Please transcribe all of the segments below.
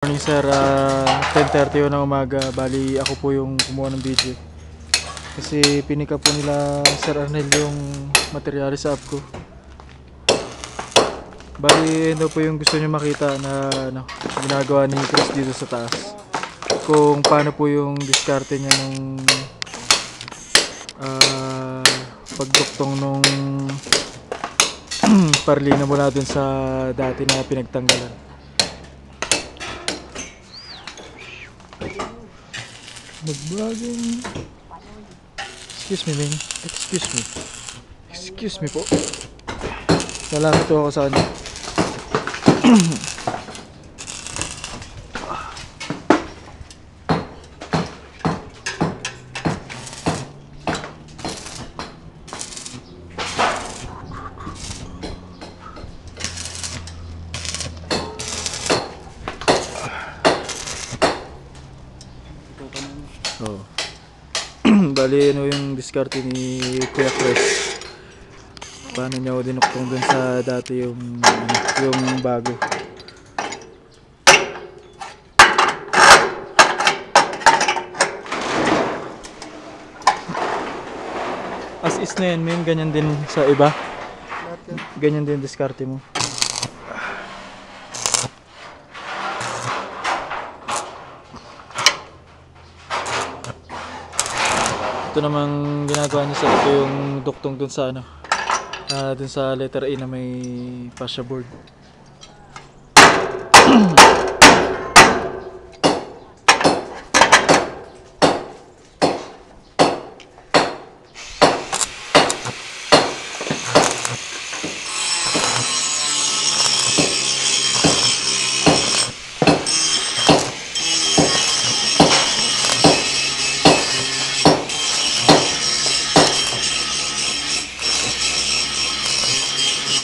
Morning sir, 10:30 ng umaga. Bali ako po yung kumuha ng video kasi pinika po nila Sir Arnel yung materyales sa app ko. Bali ano po yung gusto nyo makita na ginagawa ni Chris dito sa taas, kung paano po yung diskarte niya nung pagduktong nung parlina mula dun sa dati na pinagtanggalan. Magbagong. Excuse me, man. Excuse me po. Salamat po ako sa kanya. Oh. Bali ano yung diskarte ni Kuya Chris, paano niya ako dinuktong dun sa dati yung bago. As is na yan, may ganyan din sa iba, ganyan din diskarte mo. Ito namang ginagawa niya sa ito yung duktong dun sa dun sa letter A na may fascia board.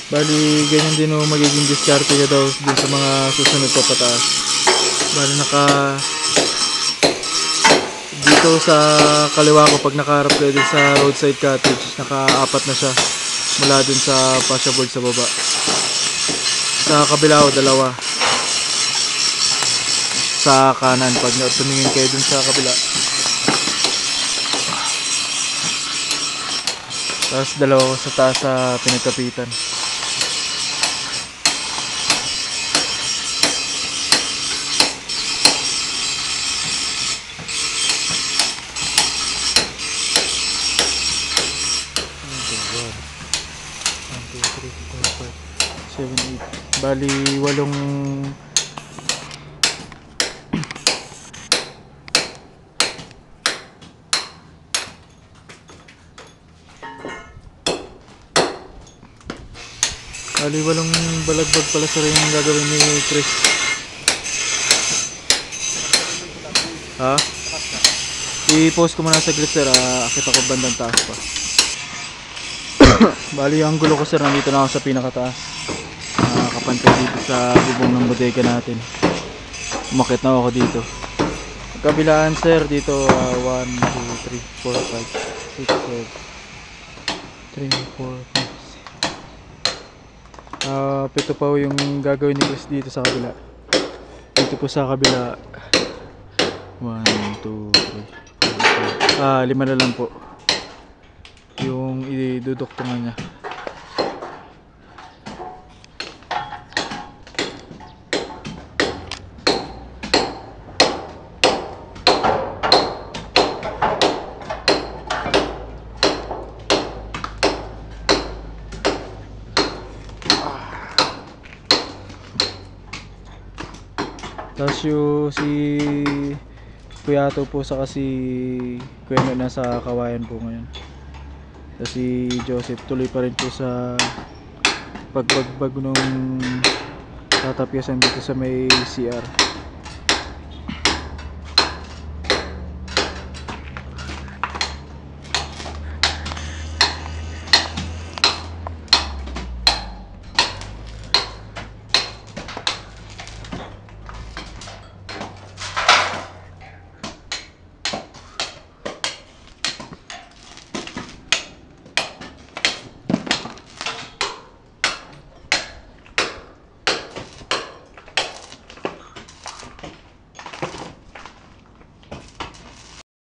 Bali, ganyan din o magiging diskarte niya daw dun sa mga susunod pa pataas. Bali, dito sa kaliwa ko, pag nakaharap kayo dun sa roadside cottage, naka-apat na siya mula dun sa fascia board sa baba. Sa kabila o dalawa. Sa kanan, pag tumingin kayo dun sa kabila. Tapos dalawa ko sa taas sa pinagkapitan. Bali, 8. Bali, 8 balagbag pala sa rin yung gagawin ni Chris. Ha? I-post ko muna sa saglit sir, akit ako bandang taas pa. Bali, ang gulo ko sir, nandito na ako sa pinakataas. Nakakapantay dito sa bubong ng bodega natin. Umakit na ako dito. Kabilaan sir, dito 1, 2, 3, 4, 5, 6, 7 3, 4, 5 pito pa yung gagawin ni Chris dito sa kabila. Dito po sa kabila 1, 2, 3, 4, 5 5 na lang po yung iduduktungan niya. Tapos si Kuya Ato po saka si Kuya No nasa kawayan po ngayon. Tapos si Joseph tuloy pa rin po sa pagbagbag nung tatapyasan dito sa may CR.